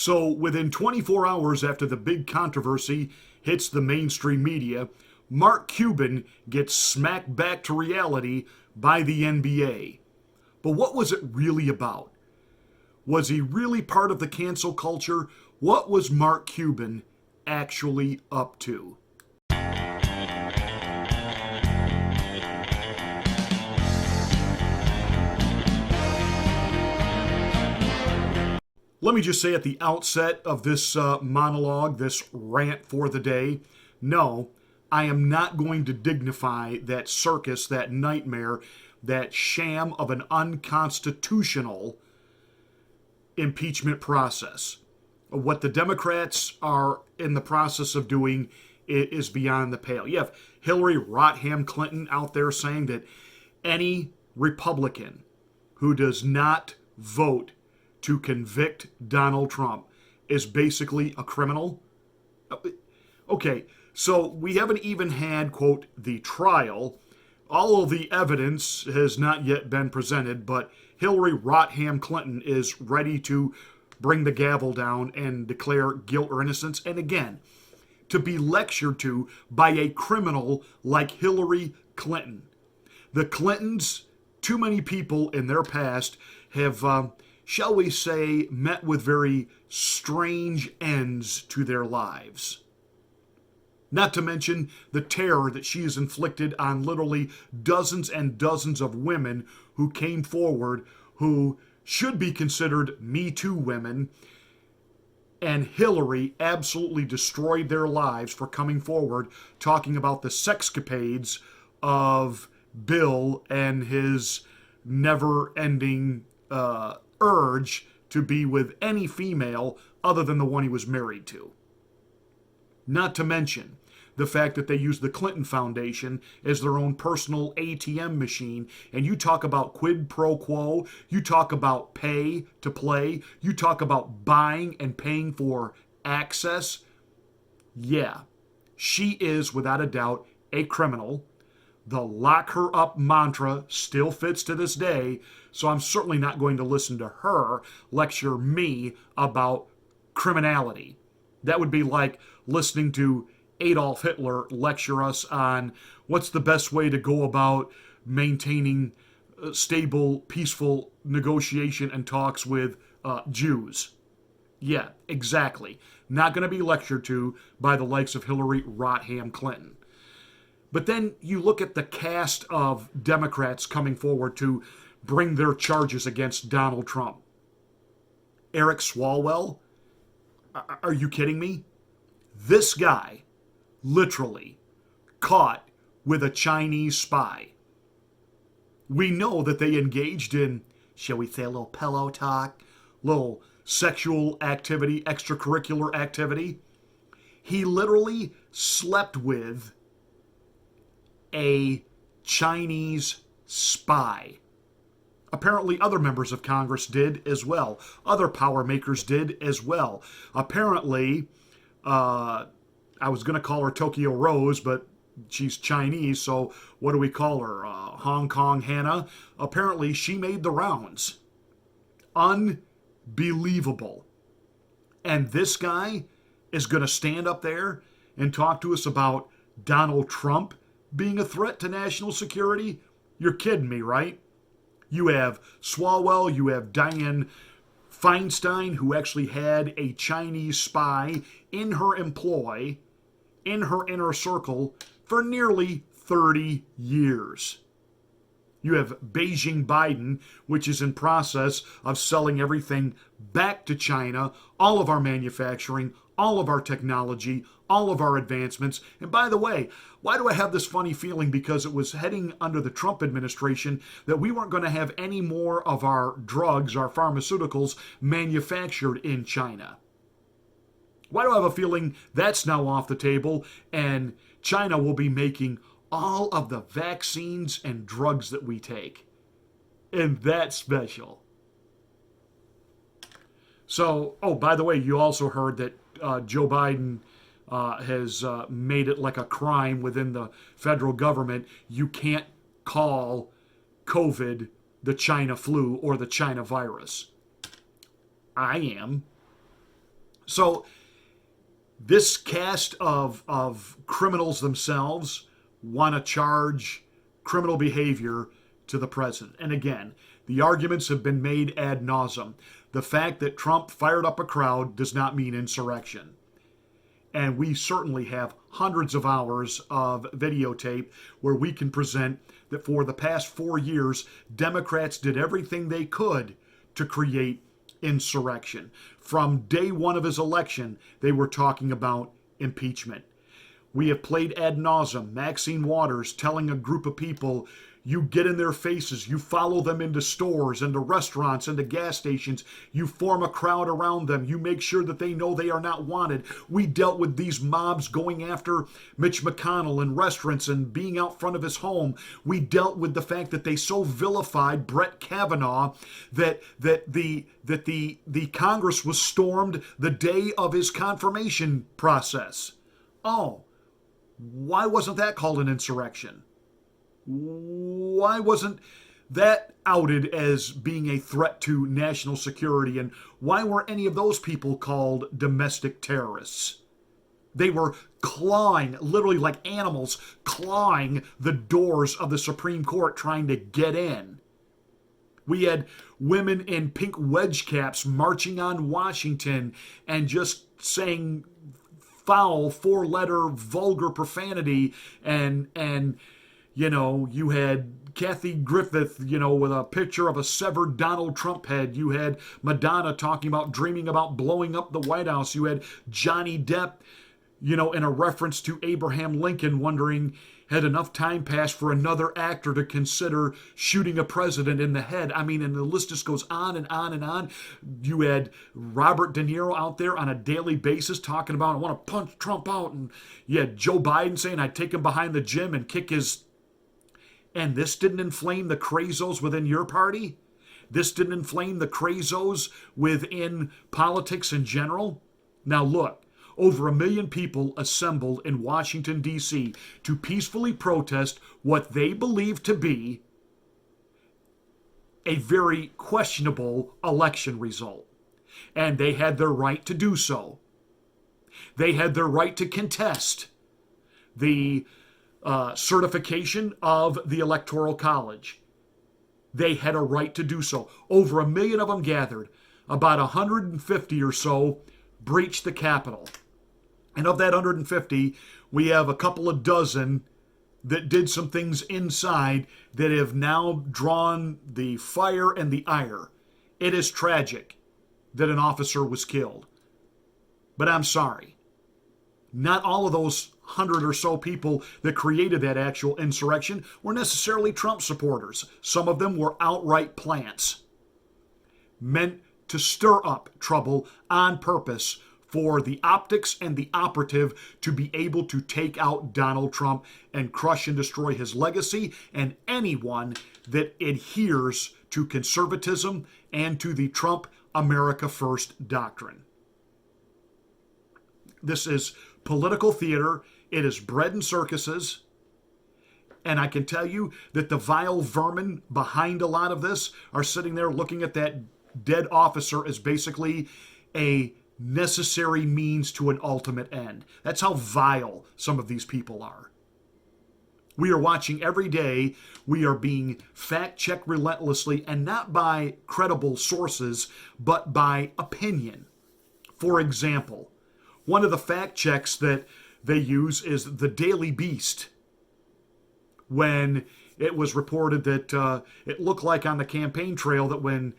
So within 24 hours after the big controversy hits the mainstream media, Mark Cuban gets smacked back to reality by the NBA. But what was it really about? Was he really part of the cancel culture? What was Mark Cuban actually up to? Let me just say at the outset of this monologue, this rant for the day, no, I am not going to dignify that circus, that nightmare, that sham of an unconstitutional impeachment process. What the Democrats are in the process of doing is beyond the pale. You have Hillary Rotham Clinton out there saying that any Republican who does not vote to convict Donald Trump is basically a criminal. Okay, so we haven't even had, quote, the trial. All of the evidence has not yet been presented, but Hillary Rotham Clinton is ready to bring the gavel down and declare guilt or innocence. And again, to be lectured to by a criminal like Hillary Clinton. The Clintons, too many people in their past have, shall we say, met with very strange ends to their lives. Not to mention the terror that she has inflicted on literally dozens and dozens of women who came forward who should be considered Me Too women. And Hillary absolutely destroyed their lives for coming forward talking about the sexcapades of Bill and his never-ending urge to be with any female other than the one he was married to. Not to mention the fact that they use the Clinton Foundation as their own personal ATM machine. And you talk about quid pro quo, you talk about pay to play, you talk about buying and paying for access. Yeah, she is without a doubt a criminal. The lock her up mantra still fits to this day, so I'm certainly not going to listen to her lecture me about criminality. That would be like listening to Adolf Hitler lecture us on what's the best way to go about maintaining stable, peaceful negotiation and talks with Jews. Yeah, exactly. Not going to be lectured to by the likes of Hillary Rotham Clinton. But then you look at the cast of Democrats coming forward to bring their charges against Donald Trump. Eric Swalwell? Are you kidding me? This guy, literally, caught with a Chinese spy. We know that they engaged in, shall we say, a little pillow talk, little sexual activity, extracurricular activity. He literally slept with a Chinese spy. Apparently other members of Congress did as well. Other power makers did as well. Apparently, I was going to call her Tokyo Rose, but she's Chinese, so what do we call her? Hong Kong Hannah? Apparently she made the rounds. Unbelievable. And this guy is going to stand up there and talk to us about Donald Trump being a threat to national security? You're kidding me, right? You have Swalwell, you have Dianne Feinstein, who actually had a Chinese spy in her employ, in her inner circle, for nearly 30 years. You have Beijing Biden, which is in process of selling everything back to China, all of our manufacturing, all of our technology, all of our advancements. And by the way, why do I have this funny feeling? Because it was heading under the Trump administration that we weren't going to have any more of our drugs, our pharmaceuticals, manufactured in China. Why do I have a feeling that's now off the table and China will be making all of the vaccines and drugs that we take? And that's special. So, oh, by the way, you also heard that Joe Biden has made it like a crime within the federal government. You can't call COVID the China flu or the China virus. I am. So this cast of criminals themselves want to charge criminal behavior to the president. And again, the arguments have been made ad nauseum. The fact that Trump fired up a crowd does not mean insurrection. And we certainly have hundreds of hours of videotape where we can present that for the past 4 years, Democrats did everything they could to create insurrection. From day one of his election, they were talking about impeachment. We have played ad nauseum Maxine Waters telling a group of people, you get in their faces, you follow them into stores, into restaurants, into gas stations, you form a crowd around them, you make sure that they know they are not wanted. We dealt with these mobs going after Mitch McConnell in restaurants and being out front of his home. We dealt with the fact that they so vilified Brett Kavanaugh that the Congress was stormed the day of his confirmation process. Oh, why wasn't that called an insurrection? Why wasn't that outed as being a threat to national security? And why weren't any of those people called domestic terrorists? They were clawing, literally like animals, clawing the doors of the Supreme Court trying to get in. We had women in pink wedge caps marching on Washington and just saying foul, four-letter, vulgar profanity, and you know, you had Kathy Griffith, you know, with a picture of a severed Donald Trump head. You had Madonna talking about dreaming about blowing up the White House. You had Johnny Depp, you know, in a reference to Abraham Lincoln, wondering, had enough time passed for another actor to consider shooting a president in the head? I mean, and the list just goes on and on and on. You had Robert De Niro out there on a daily basis talking about, I want to punch Trump out. And you had Joe Biden saying, I'd take him behind the gym and kick his... And this didn't inflame the crazos within your party? This didn't inflame the crazos within politics in general? Now look, over 1 million people assembled in Washington, D.C. to peacefully protest what they believe to be a very questionable election result. And they had their right to do so. They had their right to contest the certification of the Electoral College. They had a right to do so. Over 1 million of them gathered. About 150 or so breached the Capitol. And of that 150, we have a couple of dozen that did some things inside that have now drawn the fire and the ire. It is tragic that an officer was killed. But I'm sorry. Not all of those 100 or so people that created that actual insurrection were necessarily Trump supporters. Some of them were outright plants meant to stir up trouble on purpose for the optics and the operative to be able to take out Donald Trump and crush and destroy his legacy and anyone that adheres to conservatism and to the Trump America First doctrine. This is political theater. It is bread and circuses. And I can tell you that the vile vermin behind a lot of this are sitting there looking at that dead officer as basically a necessary means to an ultimate end. That's how vile some of these people are. We are watching every day. We are being fact-checked relentlessly, and not by credible sources, but by opinion. For example, one of the fact checks that they use is the Daily Beast. When it was reported that it looked like on the campaign trail that when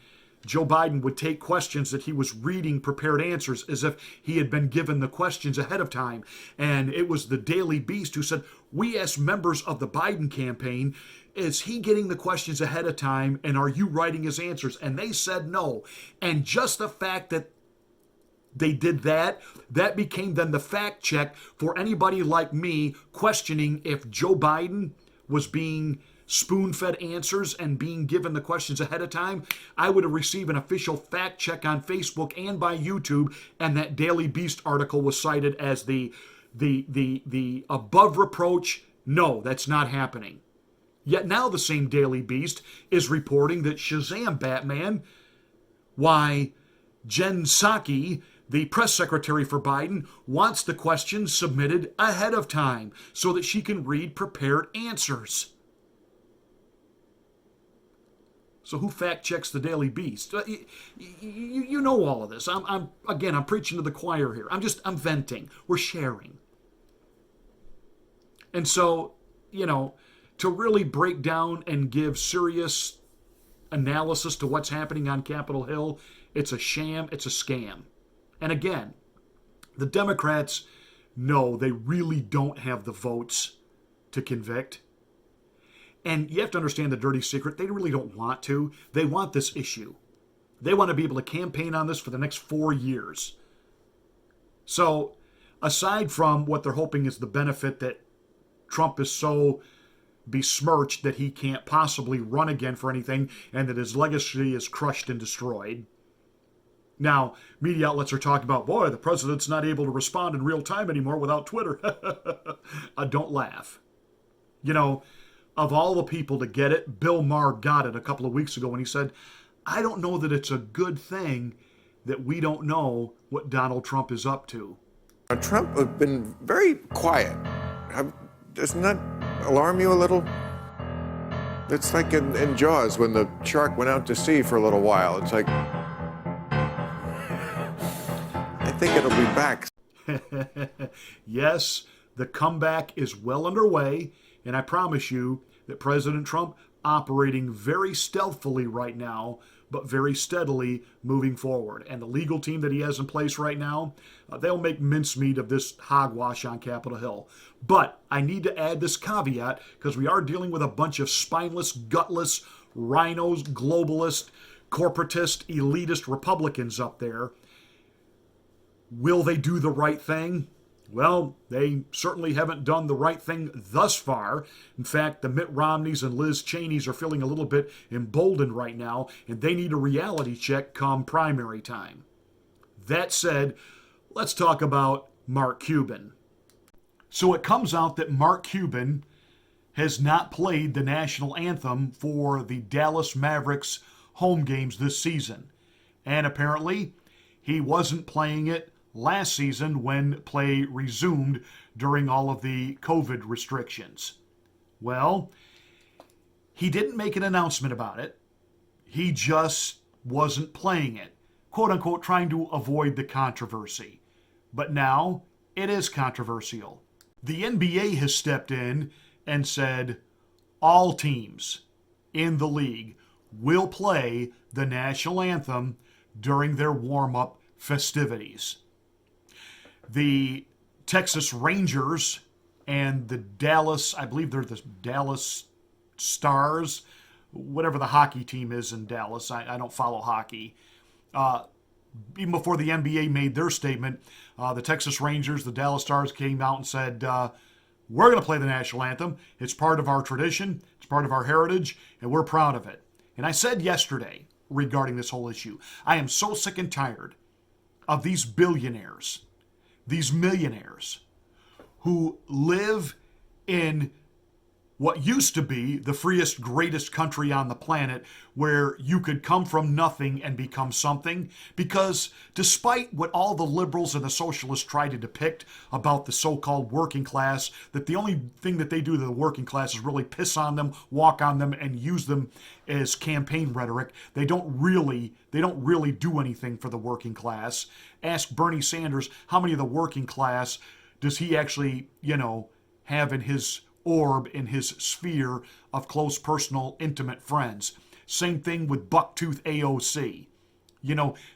Joe Biden would take questions that he was reading prepared answers as if he had been given the questions ahead of time. And it was the Daily Beast who said, we asked members of the Biden campaign, is he getting the questions ahead of time and are you writing his answers? And they said no. And just the fact that they did that became then the fact check for anybody like me questioning if Joe Biden was being spoon-fed answers and being given the questions ahead of time. I would have received an official fact check on Facebook and by YouTube, and that Daily Beast article was cited as the above reproach. No, that's not happening. Yet now the same Daily Beast is reporting that Shazam Batman, why Jen Psaki, The press secretary for Biden wants the questions submitted ahead of time so that she can read prepared answers. So who fact checks the Daily Beast? You know all of this. I'm preaching to the choir here. I'm venting. We're sharing. And so, to really break down and give serious analysis to what's happening on Capitol Hill, it's a sham, it's a scam. And again, the Democrats know they really don't have the votes to convict. And you have to understand the dirty secret. They really don't want to. They want this issue. They want to be able to campaign on this for the next 4 years. So, aside from what they're hoping is the benefit that Trump is so besmirched that he can't possibly run again for anything and that his legacy is crushed and destroyed. Now, media outlets are talking about, boy, the president's not able to respond in real time anymore without Twitter. Don't laugh. Of all the people to get it, Bill Maher got it a couple of weeks ago when he said, I don't know that it's a good thing that we don't know what Donald Trump is up to. Trump has been very quiet. Doesn't that alarm you a little? It's like in Jaws when the shark went out to sea for a little while. It's like, I think it'll be back. Yes, the comeback is well underway, and I promise you that President Trump operating very stealthily right now, but very steadily moving forward. And the legal team that he has in place right now, they'll make mincemeat of this hogwash on Capitol Hill. But I need to add this caveat because we are dealing with a bunch of spineless, gutless, rhinos, globalist, corporatist, elitist Republicans up there. Will they do the right thing? Well, they certainly haven't done the right thing thus far. In fact, the Mitt Romneys and Liz Cheneys are feeling a little bit emboldened right now, and they need a reality check come primary time. That said, let's talk about Mark Cuban. So it comes out that Mark Cuban has not played the national anthem for the Dallas Mavericks home games this season. And apparently, he wasn't playing it last season when play resumed during all of the COVID restrictions. Well, he didn't make an announcement about it. He just wasn't playing it, quote unquote, trying to avoid the controversy. But now it is controversial. The NBA has stepped in and said all teams in the league will play the national anthem during their warm-up festivities. The Texas Rangers and the Dallas, I believe they're the Dallas Stars, whatever the hockey team is in Dallas. I don't follow hockey. Even before the NBA made their statement, the Texas Rangers, the Dallas Stars came out and said, we're going to play the national anthem. It's part of our tradition. It's part of our heritage, and we're proud of it. And I said yesterday regarding this whole issue, I am so sick and tired of these billionaires, these millionaires who live in what used to be the freest, greatest country on the planet where you could come from nothing and become something. Because despite what all the liberals and the socialists try to depict about the so-called working class, that the only thing that they do to the working class is really piss on them, walk on them, and use them as campaign rhetoric. They don't really do anything for the working class. Ask Bernie Sanders how many of the working class does he actually, have in his orb, in his sphere of close, personal, intimate friends. Same thing with Bucktooth AOC.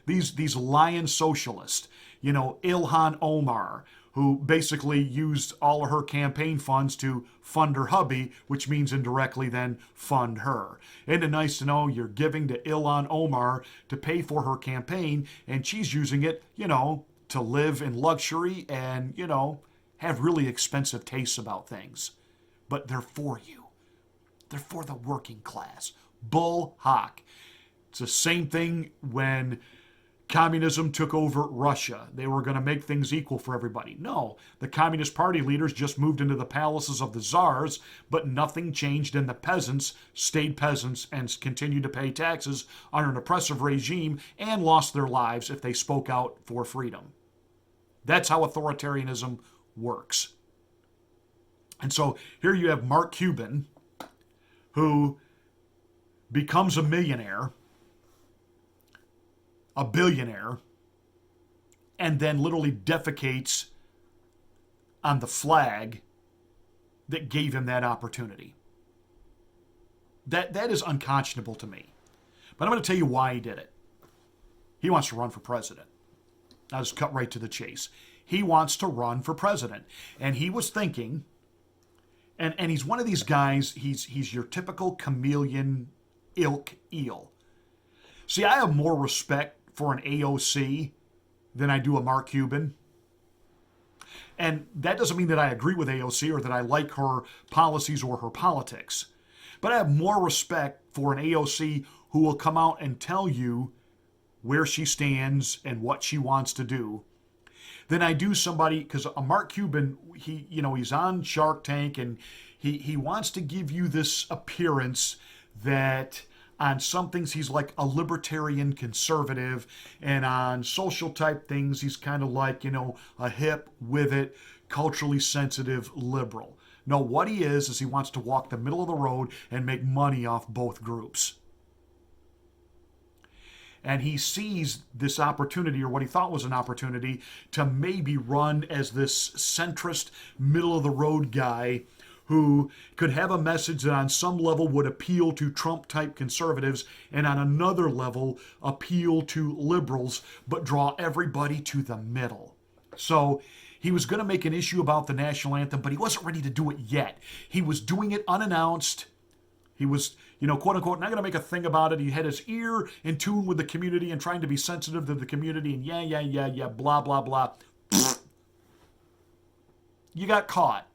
These lying socialists. Ilhan Omar, who basically used all of her campaign funds to fund her hubby, which means indirectly then fund her. Isn't it nice to know you're giving to Ilhan Omar to pay for her campaign, and she's using it, to live in luxury and, have really expensive tastes about things. But they're for you. They're for the working class. Bull hawk. It's the same thing when communism took over Russia. They were going to make things equal for everybody. No, the Communist Party leaders just moved into the palaces of the czars, but nothing changed, and the peasants stayed peasants and continued to pay taxes under an oppressive regime and lost their lives if they spoke out for freedom. That's how authoritarianism works. And so here you have Mark Cuban, who becomes a millionaire, a billionaire, and then literally defecates on the flag that gave him that opportunity. That is unconscionable to me. But I'm going to tell you why he did it. He wants to run for president. I'll just cut right to the chase. He wants to run for president. And he was thinking, and he's one of these guys, he's your typical chameleon ilk eel. See, I have more respect for an AOC than I do a Mark Cuban. And that doesn't mean that I agree with AOC or that I like her policies or her politics. But I have more respect for an AOC who will come out and tell you where she stands and what she wants to do than I do somebody, because a Mark Cuban, he's on Shark Tank and he wants to give you this appearance that on some things he's like a libertarian conservative, and on social type things he's kind of like, a hip, with it, culturally sensitive liberal. No, what he is he wants to walk the middle of the road and make money off both groups. And he sees this opportunity, or what he thought was an opportunity, to maybe run as this centrist, middle-of-the-road guy who could have a message that on some level would appeal to Trump-type conservatives and on another level appeal to liberals, but draw everybody to the middle. So he was going to make an issue about the national anthem, but he wasn't ready to do it yet. He was doing it unannounced. He was, quote unquote, not going to make a thing about it. He had his ear in tune with the community and trying to be sensitive to the community and yeah, blah, blah, blah. You got caught.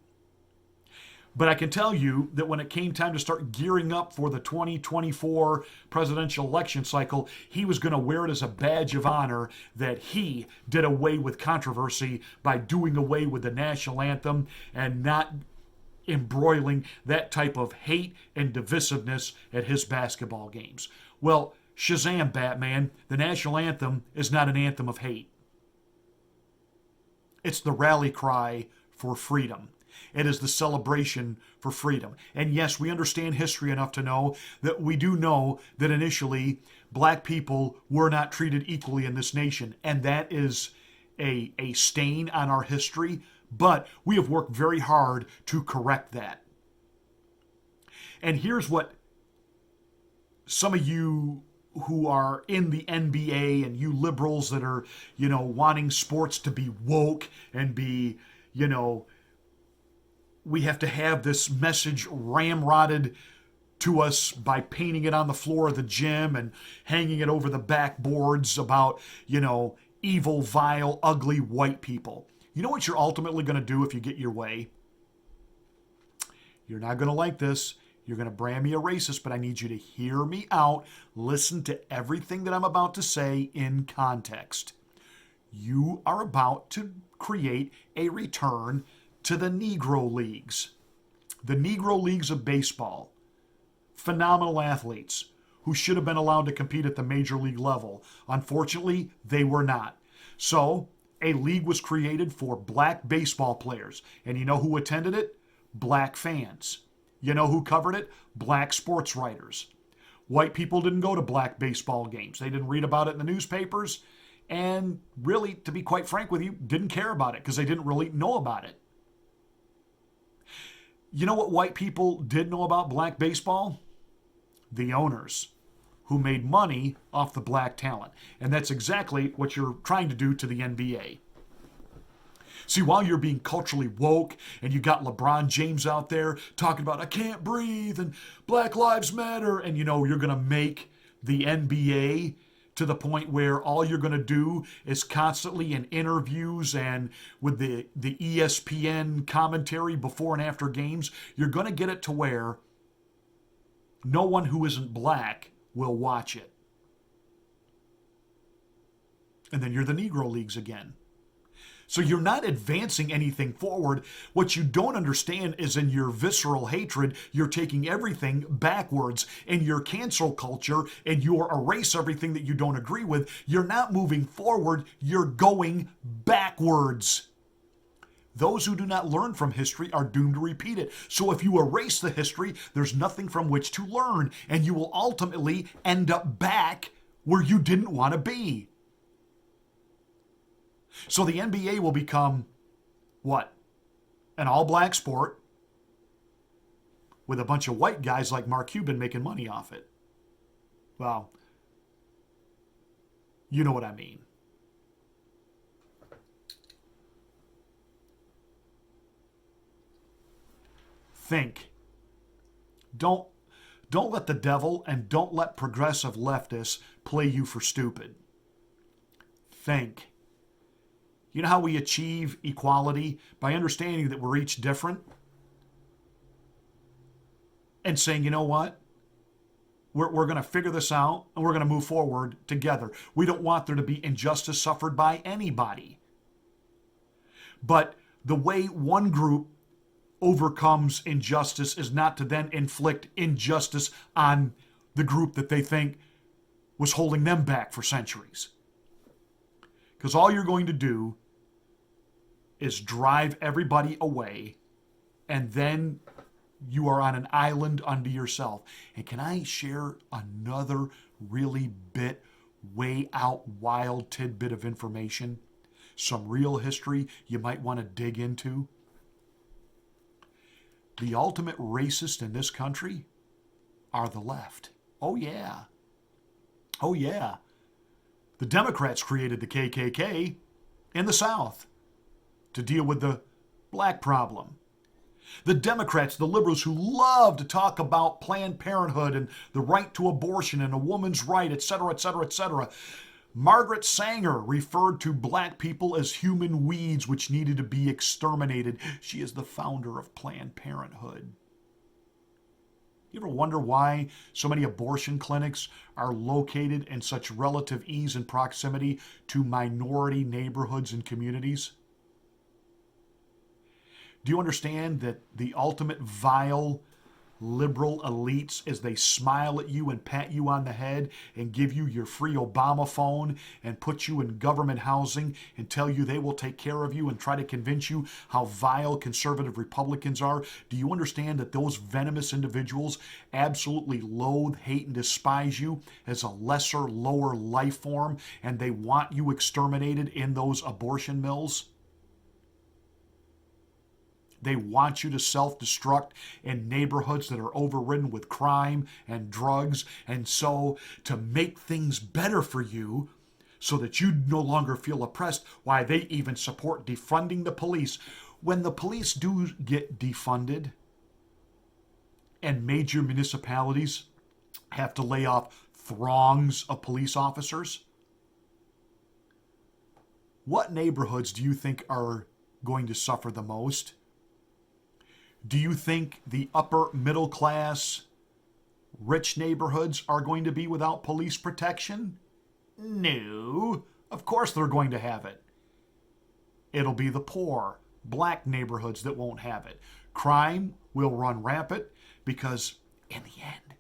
But I can tell you that when it came time to start gearing up for the 2024 presidential election cycle, he was going to wear it as a badge of honor that he did away with controversy by doing away with the national anthem and not embroiling that type of hate and divisiveness at his basketball games. Well, Shazam, Batman, the national anthem is not an anthem of hate. It's the rally cry for freedom. It is the celebration for freedom. And yes, we understand history enough to know that we do know that initially black people were not treated equally in this nation. And that is a stain on our history. But we have worked very hard to correct that. And here's what some of you who are in the NBA and you liberals that are, wanting sports to be woke and be, we have to have this message ramrodded to us by painting it on the floor of the gym and hanging it over the backboards about, evil, vile, ugly white people. You know what you're ultimately going to do if you get your way? You're not going to like this. You're going to brand me a racist, but I need you to hear me out. Listen to everything that I'm about to say in context. You are about to create a return to the Negro Leagues. The Negro Leagues of baseball. Phenomenal athletes who should have been allowed to compete at the major league level. Unfortunately, they were not. So, a league was created for black baseball players. And you know who attended it? Black fans. You know who covered it? Black sports writers. White people didn't go to black baseball games. They didn't read about it in the newspapers. And really, to be quite frank with you, didn't care about it because they didn't really know about it. You know what white people did know about black baseball? The owners, who made money off the black talent. And that's exactly what you're trying to do to the NBA. See, while you're being culturally woke and you got LeBron James out there talking about, I can't breathe and Black Lives Matter, and you're going to make the NBA to the point where all you're going to do is constantly in interviews and with the ESPN commentary before and after games, you're going to get it to where no one who isn't black will watch it. And then you're the Negro Leagues again. So you're not advancing anything forward. What you don't understand is in your visceral hatred, you're taking everything backwards. In your cancel culture and your erase everything that you don't agree with, you're not moving forward, you're going backwards. Those who do not learn from history are doomed to repeat it. So if you erase the history, there's nothing from which to learn, and you will ultimately end up back where you didn't want to be. So the NBA will become what? An all-black sport with a bunch of white guys like Mark Cuban making money off it. Well, you know what I mean. Think. Don't let the devil and don't let progressive leftists play you for stupid. Think. You know how we achieve equality? By understanding that we're each different and saying, you know what? We're going to figure this out and we're going to move forward together. We don't want there to be injustice suffered by anybody. But the way one group overcomes injustice is not to then inflict injustice on the group that they think was holding them back for centuries. Because all you're going to do is drive everybody away, and then you are on an island unto yourself. And can I share another really way out wild tidbit of information? Some real history you might want to dig into. The ultimate racist in this country are the left. Oh yeah. Oh yeah. The Democrats created the KKK in the South to deal with the black problem. The Democrats, the liberals who love to talk about Planned Parenthood and the right to abortion and a woman's right, etc., etc., etc. Margaret Sanger referred to black people as human weeds which needed to be exterminated. She is the founder of Planned Parenthood. You ever wonder why so many abortion clinics are located in such relative ease and proximity to minority neighborhoods and communities? Do you understand that the ultimate vile liberal elites, as they smile at you and pat you on the head and give you your free Obama phone and put you in government housing and tell you they will take care of you and try to convince you how vile conservative Republicans are? Do you understand that those venomous individuals absolutely loathe, hate, and despise you as a lesser, lower life form, and they want you exterminated in those abortion mills? They want you to self-destruct in neighborhoods that are overridden with crime and drugs. And so to make things better for you so that you no longer feel oppressed, why they even support defunding the police. When the police do get defunded and major municipalities have to lay off throngs of police officers, what neighborhoods do you think are going to suffer the most? Do you think the upper middle class, rich neighborhoods are going to be without police protection? No, of course they're going to have it. It'll be the poor, black neighborhoods that won't have it. Crime will run rampant because, in the end,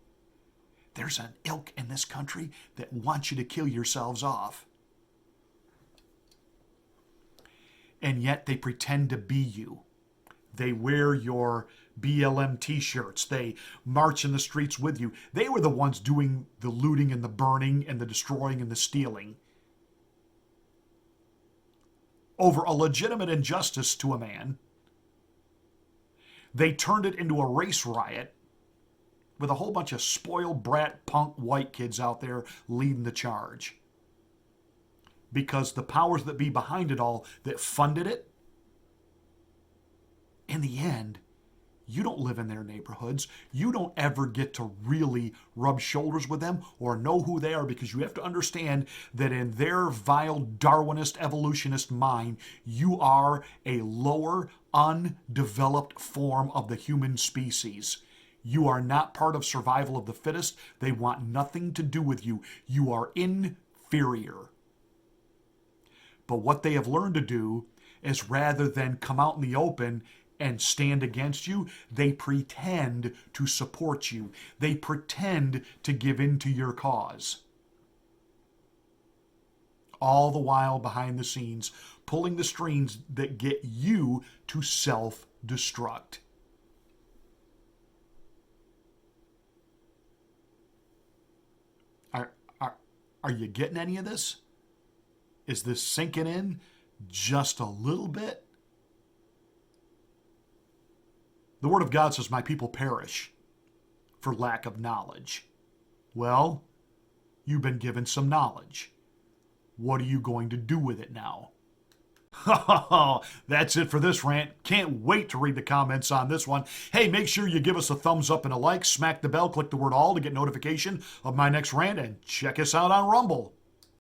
there's an ilk in this country that wants you to kill yourselves off. And yet they pretend to be you. They wear your BLM t-shirts. They march in the streets with you. They were the ones doing the looting and the burning and the destroying and the stealing over a legitimate injustice to a man. They turned it into a race riot with a whole bunch of spoiled brat punk white kids out there leading the charge. Because the powers that be behind it all that funded it, in the end, you don't live in their neighborhoods. You don't ever get to really rub shoulders with them or know who they are, because you have to understand that in their vile Darwinist evolutionist mind, you are a lower, undeveloped form of the human species. You are not part of survival of the fittest. They want nothing to do with you. You are inferior. But what they have learned to do is rather than come out in the open and stand against you, they pretend to support you. They pretend to give in to your cause. All the while behind the scenes, pulling the strings that get you to self-destruct. Are you getting any of this? Is this sinking in just a little bit? The Word of God says, my people perish for lack of knowledge. Well, you've been given some knowledge. What are you going to do with it now? That's it for this rant. Can't wait to read the comments on this one. Hey, make sure you give us a thumbs up and a like, smack the bell, click the word all to get notification of my next rant, and check us out on Rumble.